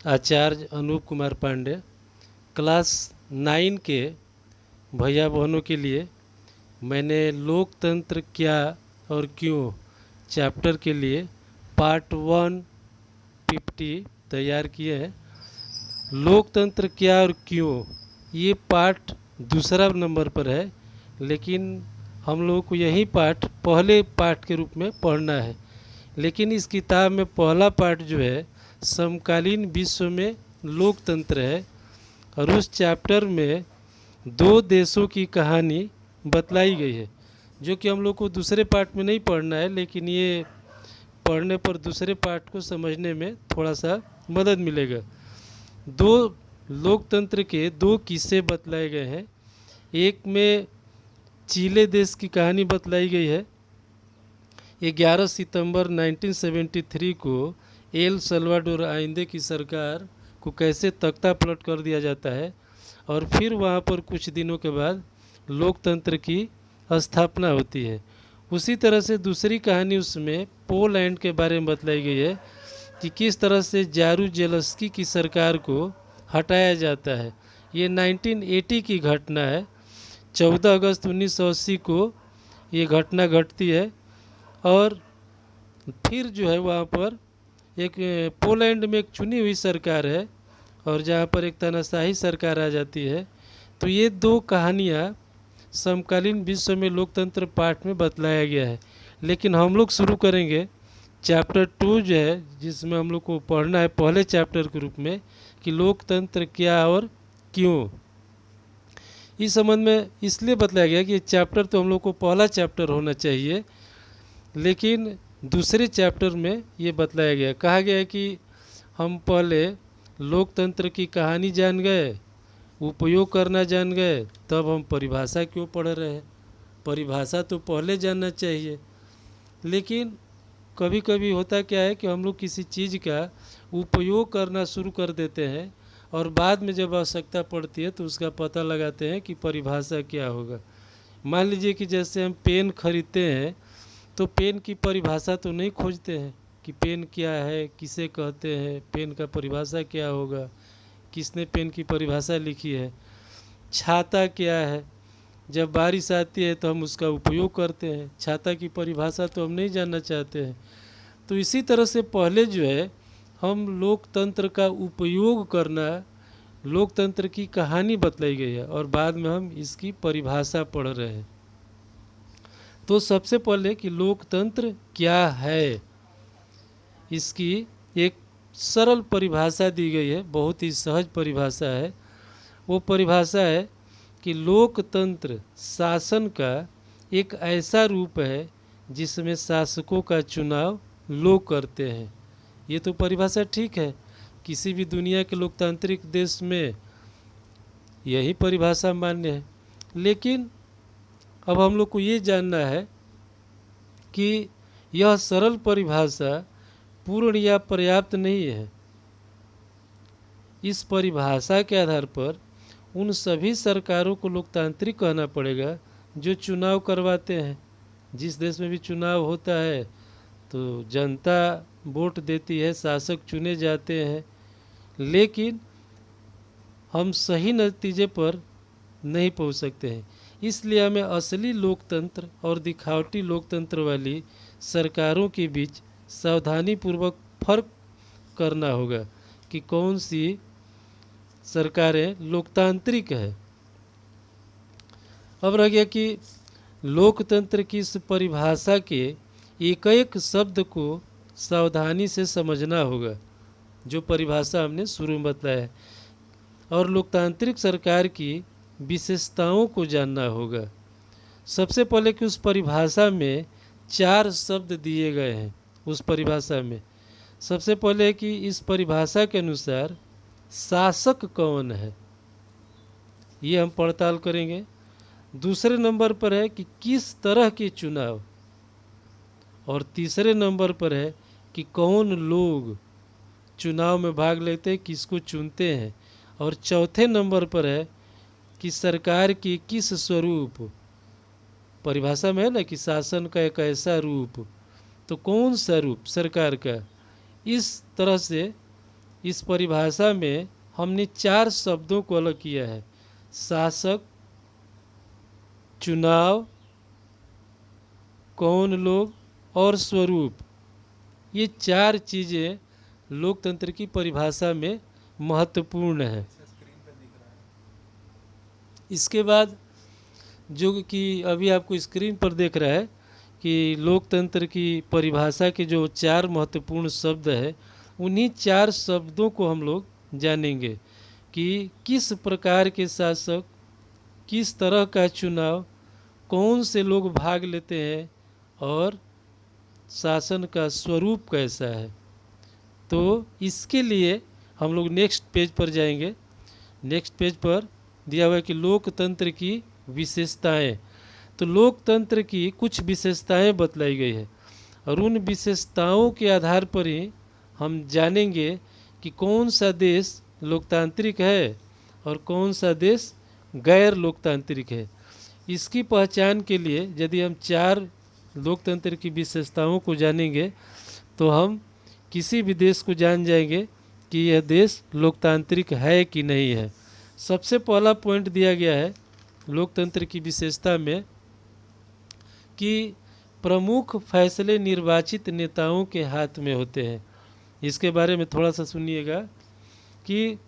आचार्य Anoop Kumar Pandey. Class 9 के भैया बहनों के लिए मैंने लोकतंत्र क्या और क्यों चैप्टर के लिए पार्ट 150 तैयार किए हैं। लोकतंत्र क्या और क्यों, ये पार्ट दूसरा नंबर पर है, लेकिन हम लोगों को यही पार्ट पहले पार्ट के रूप में पढ़ना है। लेकिन इस किताब में पहला पार्ट जो है समकालीन विश्व में लोकतंत्र है, और उस चैप्टर में दो देशों की कहानी बतलाई गई है, जो कि हम लोग को दूसरे पार्ट में नहीं पढ़ना है, लेकिन ये पढ़ने पर दूसरे पार्ट को समझने में थोड़ा सा मदद मिलेगा। दो लोकतंत्र के दो किस्से बतलाए गए हैं। एक में चीले देश की कहानी बतलाई गई है। 11 सितंबर 1973 को एल सल्वाडोर आइंदे की सरकार को कैसे तख्ता पलट कर दिया जाता है, और फिर वहाँ पर कुछ दिनों के बाद लोकतंत्र की स्थापना होती है। उसी तरह से दूसरी कहानी उसमें पोलैंड के बारे में बतलाई गई है कि किस तरह से जारूजेलस्की की सरकार को हटाया जाता है। ये 1980 की घटना है। 14 अगस्त 1980 को ये घटना घटती है, और फिर जो है वहाँ पर एक पोलैंड में एक चुनी हुई सरकार है, और जहाँ पर एक तानाशाही सरकार आ जाती है। तो ये दो कहानियाँ समकालीन विश्व में लोकतंत्र पाठ में बतलाया गया है। लेकिन हम लोग शुरू करेंगे चैप्टर 2 जो है, जिसमें हम लोग को पढ़ना है पहले चैप्टर के रूप में कि लोकतंत्र क्या और क्यों। इस संबंध में इसलिए बतलाया गया कि ये चैप्टर तो हम लोग को पहला चैप्टर होना चाहिए, लेकिन दूसरे चैप्टर में ये बतलाया गया, कहा गया है कि हम पहले लोकतंत्र की कहानी जान गए, उपयोग करना जान गए, तब हम परिभाषा क्यों पढ़ रहे हैं। परिभाषा तो पहले जानना चाहिए। लेकिन कभी कभी होता क्या है कि हम लोग किसी चीज़ का उपयोग करना शुरू कर देते हैं, और बाद में जब आवश्यकता पड़ती है तो उसका पता लगाते हैं कि परिभाषा क्या होगा। मान लीजिए कि जैसे हम पेन खरीदते हैं, तो पेन की परिभाषा तो नहीं खोजते हैं कि पेन क्या है, किसे कहते हैं, पेन का परिभाषा क्या होगा, किसने पेन की परिभाषा लिखी है। छाता क्या है, जब बारिश आती है तो हम उसका उपयोग करते हैं, छाता की परिभाषा तो हम नहीं जानना चाहते हैं। तो इसी तरह से पहले जो है हम लोकतंत्र का उपयोग करना, लोकतंत्र की कहानी बतलाई गई है, और बाद में हम इसकी परिभाषा पढ़ रहे हैं। तो सबसे पहले कि लोकतंत्र क्या है, इसकी एक सरल परिभाषा दी गई है, बहुत ही सहज परिभाषा है। वो परिभाषा है कि लोकतंत्र शासन का एक ऐसा रूप है जिसमें शासकों का चुनाव लोग करते हैं। ये तो परिभाषा ठीक है, किसी भी दुनिया के लोकतांत्रिक देश में यही परिभाषा मान्य है। लेकिन अब हम लोग को ये जानना है कि यह सरल परिभाषा पूर्ण या पर्याप्त नहीं है। इस परिभाषा के आधार पर उन सभी सरकारों को लोकतांत्रिक कहना पड़ेगा जो चुनाव करवाते हैं। जिस देश में भी चुनाव होता है तो जनता वोट देती है, शासक चुने जाते हैं, लेकिन हम सही नतीजे पर नहीं पहुंच सकते हैं। इसलिए हमें असली लोकतंत्र और दिखावटी लोकतंत्र वाली सरकारों के बीच सावधानीपूर्वक फर्क करना होगा कि कौन सी सरकारें लोकतांत्रिक है। अब रह गया कि लोकतंत्र की इस परिभाषा के एक एक शब्द को सावधानी से समझना होगा, जो परिभाषा हमने शुरू में बताया है, और लोकतांत्रिक सरकार की विशेषताओं को जानना होगा। सबसे पहले कि उस परिभाषा में 4 शब्द दिए गए हैं। उस परिभाषा में सबसे पहले कि इस परिभाषा के अनुसार शासक कौन है, ये हम पड़ताल करेंगे। दूसरे नंबर पर है कि किस तरह के चुनाव, और तीसरे नंबर पर है कि कौन लोग चुनाव में भाग लेते हैं, किसको चुनते हैं, और चौथे नंबर पर है कि सरकार की किस स्वरूप, परिभाषा में है ना कि शासन का एक ऐसा रूप, तो कौन सा रूप सरकार का। इस तरह से इस परिभाषा में हमने 4 शब्दों को अलग किया है: शासक, चुनाव, कौन लोग और स्वरूप। ये 4 चीज़ें लोकतंत्र की परिभाषा में महत्वपूर्ण है। इसके बाद जो कि अभी आपको स्क्रीन पर देख रहा है कि लोकतंत्र की परिभाषा के जो 4 महत्वपूर्ण शब्द है, उन्हीं 4 शब्दों को हम लोग जानेंगे कि किस प्रकार के शासक, किस तरह का चुनाव, कौन से लोग भाग लेते हैं और शासन का स्वरूप कैसा है। तो इसके लिए हम लोग नेक्स्ट पेज पर जाएंगे। नेक्स्ट पेज पर दिया हुआ है कि लोकतंत्र की विशेषताएं। तो लोकतंत्र की कुछ विशेषताएं बतलाई गई है और उन विशेषताओं के आधार पर ही हम जानेंगे कि कौन सा देश लोकतांत्रिक है और कौन सा देश गैर लोकतांत्रिक है। इसकी पहचान के लिए यदि हम 4 लोकतंत्र की विशेषताओं को जानेंगे तो हम किसी भी देश को जान जाएंगे कि यह देश लोकतांत्रिक है कि नहीं है। सबसे पहला पॉइंट दिया गया है लोकतंत्र की विशेषता में कि प्रमुख फैसले निर्वाचित नेताओं के हाथ में होते हैं। इसके बारे में थोड़ा सा सुनिएगा कि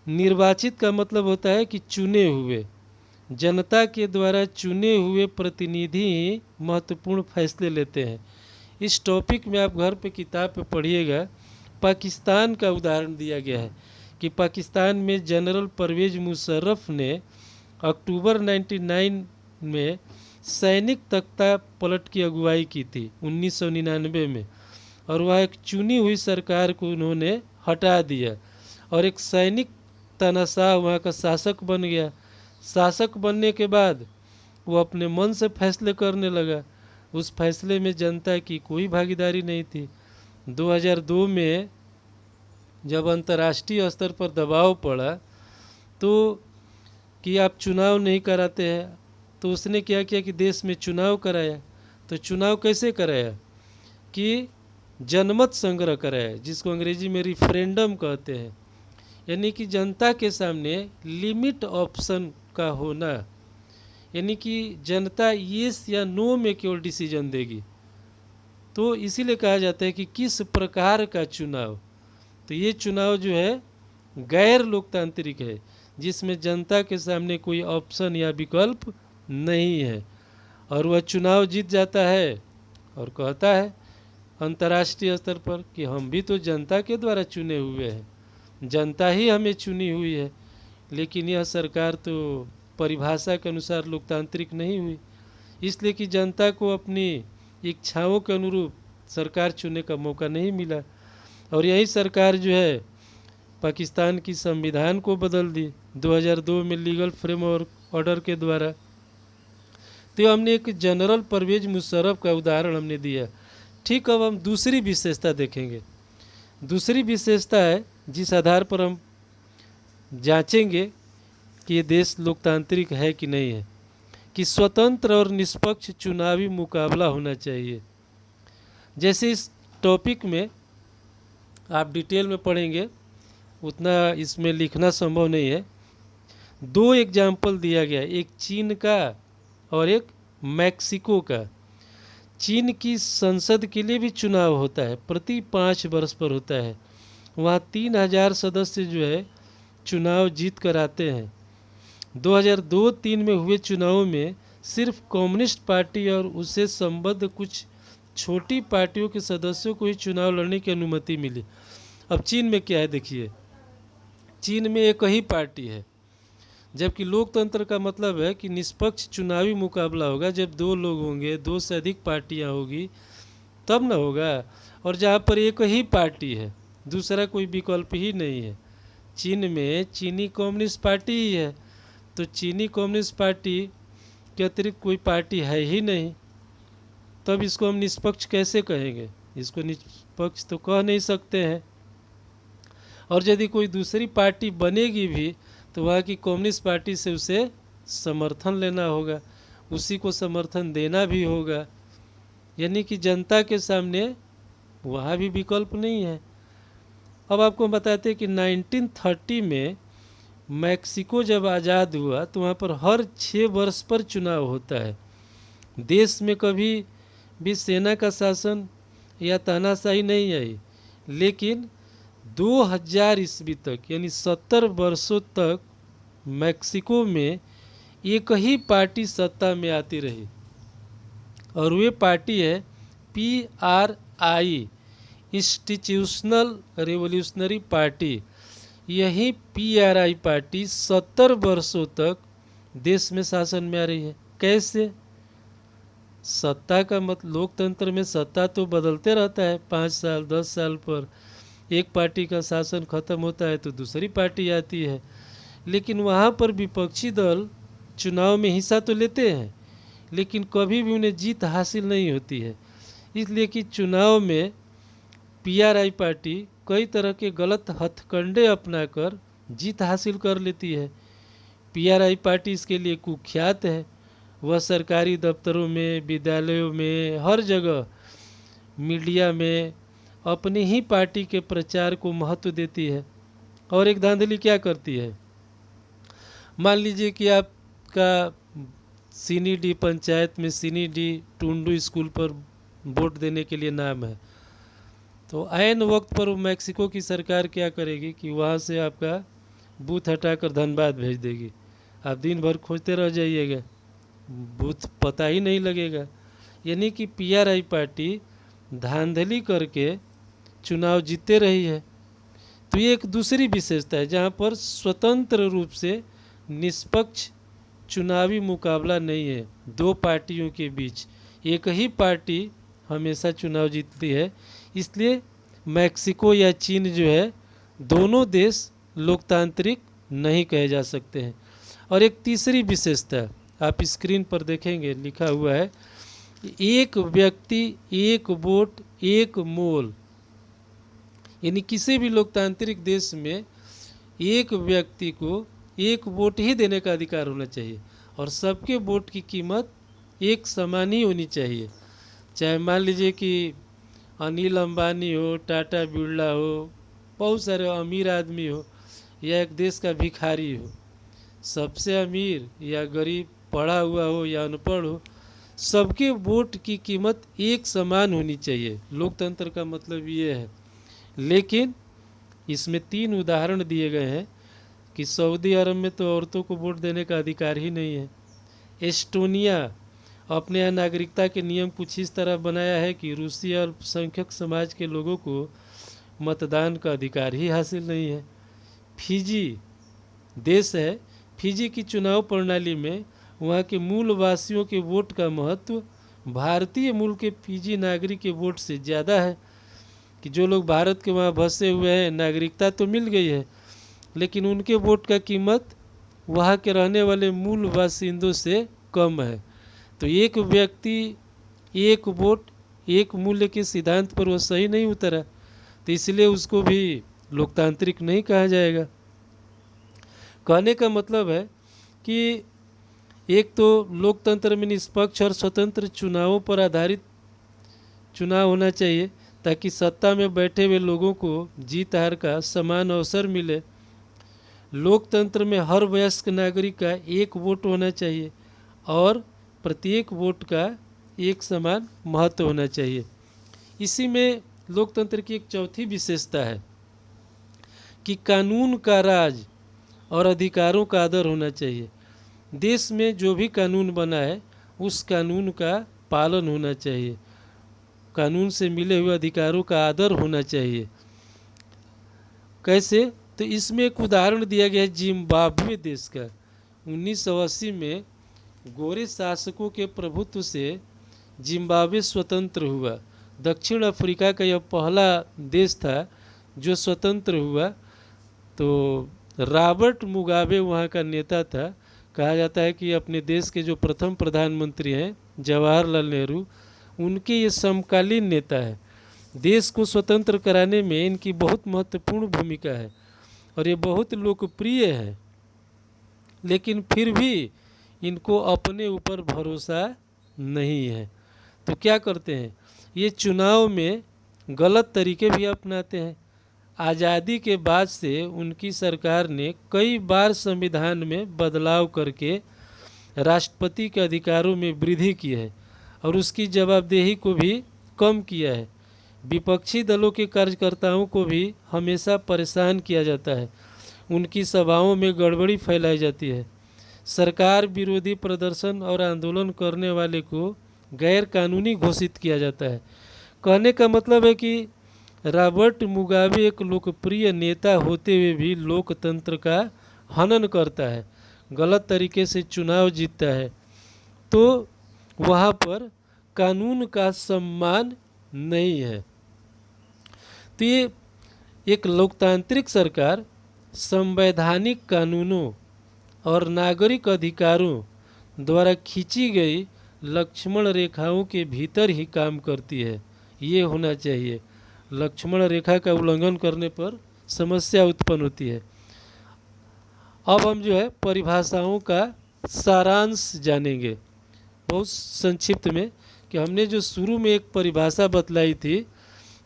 निर्वाचित का मतलब होता है कि चुने हुए, जनता के द्वारा चुने हुए प्रतिनिधि ही महत्वपूर्ण फैसले लेते हैं। इस टॉपिक में आप घर पे किताब पे पढ़िएगा। पाकिस्तान का उदाहरण दिया गया है कि पाकिस्तान में जनरल परवेज मुशर्रफ ने अक्टूबर 99 में सैनिक तख्ता पलट की अगुवाई की थी 1999 में, और वह एक चुनी हुई सरकार को उन्होंने हटा दिया और एक सैनिक तानाशाह वहाँ का शासक बन गया। शासक बनने के बाद वो अपने मन से फैसले करने लगा। उस फैसले में जनता की कोई भागीदारी नहीं थी। 2002 में जब अंतर्राष्ट्रीय स्तर पर दबाव पड़ा तो कि आप चुनाव नहीं कराते हैं, तो उसने क्या किया कि देश में चुनाव कराया। तो चुनाव कैसे कराया कि जनमत संग्रह कराया, जिसको अंग्रेजी में रिफरेंडम कहते हैं। यानी कि जनता के सामने लिमिट ऑप्शन का होना, यानी कि जनता येस या नो में केवल डिसीजन देगी। तो इसीलिए कहा जाता है कि किस प्रकार का चुनाव। तो ये चुनाव जो है गैर लोकतांत्रिक है, जिसमें जनता के सामने कोई ऑप्शन या विकल्प नहीं है, और वह चुनाव जीत जाता है और कहता है अंतर्राष्ट्रीय स्तर पर कि हम भी तो जनता के द्वारा चुने हुए हैं, जनता ही हमें चुनी हुई है। लेकिन यह सरकार तो परिभाषा के अनुसार लोकतांत्रिक नहीं हुई, इसलिए कि जनता को अपनी इच्छाओं के अनुरूप सरकार चुनने का मौका नहीं मिला। और यही सरकार जो है पाकिस्तान की संविधान को बदल दी 2002 में लीगल फ्रेमवर्क ऑर्डर के द्वारा। तो हमने एक जनरल परवेज मुशर्रफ का उदाहरण हमने दिया। ठीक, अब हम दूसरी विशेषता देखेंगे। दूसरी विशेषता है जिस आधार पर हम जांचेंगे कि ये देश लोकतांत्रिक है कि नहीं है, कि स्वतंत्र और निष्पक्ष चुनावी मुकाबला होना चाहिए। जैसे इस टॉपिक में आप डिटेल में पढ़ेंगे, उतना इसमें लिखना संभव नहीं है। 2 एग्जाम्पल दिया गया, एक चीन का और एक मैक्सिको का। चीन की संसद के लिए भी चुनाव होता है, प्रति 5 वर्ष पर होता है। वहाँ 3000 सदस्य जो है चुनाव जीत कर आते हैं। 2002-03 में हुए चुनावों में सिर्फ कम्युनिस्ट पार्टी और उससे संबद्ध कुछ छोटी पार्टियों के सदस्यों को ही चुनाव लड़ने की अनुमति मिली। अब चीन में क्या है देखिए, चीन में एक ही पार्टी है, जबकि लोकतंत्र का मतलब है कि निष्पक्ष चुनावी मुकाबला होगा। जब 2 लोग होंगे, 2 से अधिक पार्टियां होगी तब न होगा। और जहाँ पर एक ही पार्टी है, दूसरा कोई विकल्प ही नहीं है। चीन में चीनी कम्युनिस्ट पार्टी ही है, तो चीनी कम्युनिस्ट पार्टी के अतिरिक्त कोई पार्टी है ही नहीं, तब इसको हम निष्पक्ष कैसे कहेंगे? इसको निष्पक्ष तो कह नहीं सकते हैं। और यदि कोई दूसरी पार्टी बनेगी भी तो वहाँ की कम्युनिस्ट पार्टी से उसे समर्थन लेना होगा, उसी को समर्थन देना भी होगा। यानी कि जनता के सामने वहाँ भी विकल्प नहीं है। अब आपको बताते हैं कि 1930 में मैक्सिको जब आज़ाद हुआ तो वहाँ पर हर 6 वर्ष पर चुनाव होता है। देश में कभी भी सेना का शासन या तानाशाही नहीं आई, लेकिन 2000 ईस्वी तक यानी 70 वर्षों तक मैक्सिको में एक ही पार्टी सत्ता में आती रही और वे पार्टी है PRI, इंस्टीट्यूशनल रिवॉल्यूशनरी पार्टी। यही PRI पार्टी 70 वर्षों तक देश में शासन में आ रही है। कैसे? सत्ता का मतलब, लोकतंत्र में सत्ता तो बदलते रहता है, 5 साल 10 साल पर एक पार्टी का शासन खत्म होता है तो दूसरी पार्टी आती है। लेकिन वहाँ पर विपक्षी दल चुनाव में हिस्सा तो लेते हैं, लेकिन कभी भी उन्हें जीत हासिल नहीं होती है, इसलिए कि चुनाव में PRI पार्टी कई तरह के गलत हथकंडे अपनाकर जीत हासिल कर लेती है। PRI पार्टी इसके लिए कुख्यात है। वह सरकारी दफ्तरों में, विद्यालयों में, हर जगह मीडिया में अपनी ही पार्टी के प्रचार को महत्व देती है। और एक धांधली क्या करती है, मान लीजिए कि आपका सीनी डी पंचायत में सीनी डी टुंडू स्कूल पर वोट देने के लिए नाम है, तो ऐन वक्त पर वो मैक्सिको की सरकार क्या करेगी कि वहाँ से आपका बूथ हटाकर धनबाद भेज देगी। आप दिन भर खोजते रह जाइएगा, बूथ पता ही नहीं लगेगा। यानी कि PRI पार्टी धांधली करके चुनाव जीतते रही है। तो ये एक दूसरी विशेषता है जहाँ पर स्वतंत्र रूप से निष्पक्ष चुनावी मुकाबला नहीं है दो पार्टियों के बीच। एक ही पार्टी हमेशा चुनाव जीतती है। इसलिए मैक्सिको या चीन जो है, दोनों देश लोकतांत्रिक नहीं कहे जा सकते हैं। और एक तीसरी विशेषता आप स्क्रीन पर देखेंगे, लिखा हुआ है एक व्यक्ति एक वोट एक मोल। यानी किसी भी लोकतांत्रिक देश में एक व्यक्ति को एक वोट ही देने का अधिकार होना चाहिए और सबके वोट की कीमत एक समान ही होनी चाहिए। चाहे मान लीजिए कि अनिल अंबानी हो, टाटा बिरला हो, बहुत सारे अमीर आदमी हो, या एक देश का भिखारी हो, सबसे अमीर या गरीब, पढ़ा हुआ हो या अनपढ़ हो, सबके वोट की कीमत एक समान होनी चाहिए। लोकतंत्र का मतलब ये है। लेकिन इसमें 3 उदाहरण दिए गए हैं कि सऊदी अरब में तो औरतों को वोट देने का अधिकार ही नहीं है। एस्टोनिया अपने यहाँ नागरिकता के नियम कुछ इस तरह बनाया है कि रूसी अल्पसंख्यक समाज के लोगों को मतदान का अधिकार ही हासिल नहीं है। फिजी देश है, फिजी की चुनाव प्रणाली में वहाँ के मूल वासियों के वोट का महत्व भारतीय मूल के फिजी नागरिक के वोट से ज़्यादा है। कि जो लोग भारत के वहाँ बसे हुए हैं, नागरिकता तो मिल गई है, लेकिन उनके वोट का कीमत वहाँ के रहने वाले मूल बासिंदों से कम है। तो एक व्यक्ति एक वोट एक मूल्य के सिद्धांत पर वो सही नहीं उतरा, तो इसलिए उसको भी लोकतांत्रिक नहीं कहा जाएगा। कहने का मतलब है कि एक तो लोकतंत्र में निष्पक्ष और स्वतंत्र चुनावों पर आधारित चुनाव होना चाहिए ताकि सत्ता में बैठे हुए लोगों को जीत हार का समान अवसर मिले। लोकतंत्र में हर वयस्क नागरिक का एक वोट होना चाहिए और प्रत्येक वोट का एक समान महत्व होना चाहिए। इसी में लोकतंत्र की एक चौथी विशेषता है कि कानून का राज और अधिकारों का आदर होना चाहिए। देश में जो भी कानून बना है उस कानून का पालन होना चाहिए, कानून से मिले हुए अधिकारों का आदर होना चाहिए। कैसे? तो इसमें एक उदाहरण दिया गया है जिम्बाब्वे देश का। 1980 में गोरे शासकों के प्रभुत्व से जिम्बाब्वे स्वतंत्र हुआ। दक्षिण अफ्रीका का यह पहला देश था जो स्वतंत्र हुआ। तो रॉबर्ट मुगाबे वहाँ का नेता था। कहा जाता है कि अपने देश के जो प्रथम प्रधानमंत्री हैं जवाहरलाल नेहरू, उनके ये समकालीन नेता है। देश को स्वतंत्र कराने में इनकी बहुत महत्वपूर्ण भूमिका है और ये बहुत लोकप्रिय है। लेकिन फिर भी इनको अपने ऊपर भरोसा नहीं है। तो क्या करते हैं, ये चुनाव में गलत तरीके भी अपनाते हैं। आज़ादी के बाद से उनकी सरकार ने कई बार संविधान में बदलाव करके राष्ट्रपति के अधिकारों में वृद्धि की है और उसकी जवाबदेही को भी कम किया है। विपक्षी दलों के कार्यकर्ताओं को भी हमेशा परेशान किया जाता है, उनकी सभाओं में गड़बड़ी फैलाई जाती है। सरकार विरोधी प्रदर्शन और आंदोलन करने वाले को गैर कानूनी घोषित किया जाता है। कहने का मतलब है कि रॉबर्ट मुगाबे एक लोकप्रिय नेता होते हुए भी लोकतंत्र का हनन करता है, गलत तरीके से चुनाव जीतता है, तो वहाँ पर कानून का सम्मान नहीं है। तो ये एक लोकतांत्रिक सरकार संवैधानिक कानूनों और नागरिक अधिकारों द्वारा खींची गई लक्ष्मण रेखाओं के भीतर ही काम करती है। ये होना चाहिए। लक्ष्मण रेखा का उल्लंघन करने पर समस्या उत्पन्न होती है। अब हम जो है परिभाषाओं का सारांश जानेंगे बहुत संक्षिप्त में, कि हमने जो शुरू में एक परिभाषा बतलाई थी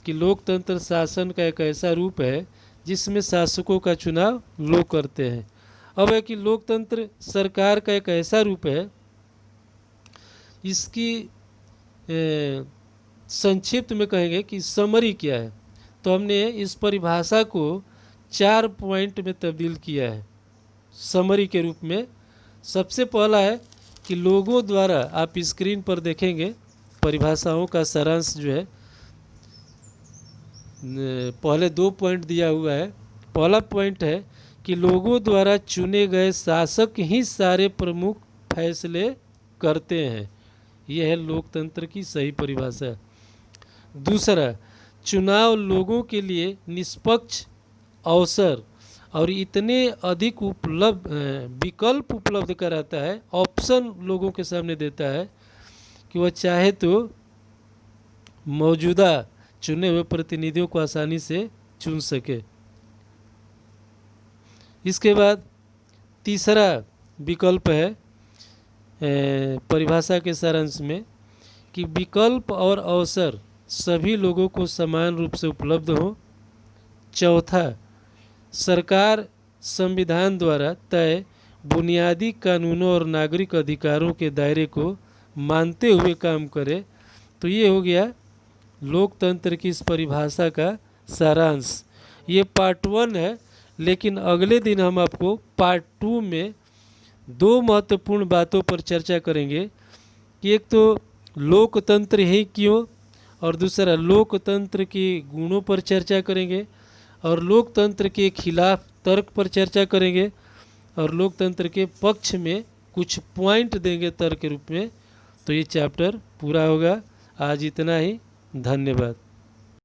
कि लोकतंत्र शासन का एक ऐसा रूप है जिसमें शासकों का चुनाव लोग करते हैं। अब है कि लोकतंत्र सरकार का एक ऐसा रूप है, इसकी संक्षिप्त में कहेंगे कि समरी क्या है, तो हमने इस परिभाषा को 4 पॉइंट में तब्दील किया है समरी के रूप में। सबसे पहला है कि लोगों द्वारा, आप स्क्रीन पर देखेंगे परिभाषाओं का सारांश जो है, पहले 2 पॉइंट दिया हुआ है। पहला पॉइंट है कि लोगों द्वारा चुने गए शासक ही सारे प्रमुख फैसले करते हैं। यह है लोकतंत्र की सही परिभाषा। दूसरा, चुनाव लोगों के लिए निष्पक्ष अवसर और इतने अधिक विकल्प उपलब्ध कराता है, ऑप्शन लोगों के सामने देता है कि वह चाहे तो मौजूदा चुने हुए प्रतिनिधियों को आसानी से चुन सके। इसके बाद तीसरा विकल्प है परिभाषा के सारांश में कि विकल्प और अवसर सभी लोगों को समान रूप से उपलब्ध हो। चौथा, सरकार संविधान द्वारा तय बुनियादी कानूनों और नागरिक अधिकारों के दायरे को मानते हुए काम करे। तो ये हो गया लोकतंत्र की इस परिभाषा का सारांश। ये पार्ट 1 है, लेकिन अगले दिन हम आपको पार्ट 2 में 2 महत्वपूर्ण बातों पर चर्चा करेंगे कि एक तो लोकतंत्र है क्यों, और दूसरा लोकतंत्र के गुणों पर चर्चा करेंगे, और लोकतंत्र के खिलाफ तर्क पर चर्चा करेंगे, और लोकतंत्र के पक्ष में कुछ पॉइंट देंगे तर्क के रूप में। तो ये चैप्टर पूरा होगा। आज इतना ही। धन्यवाद।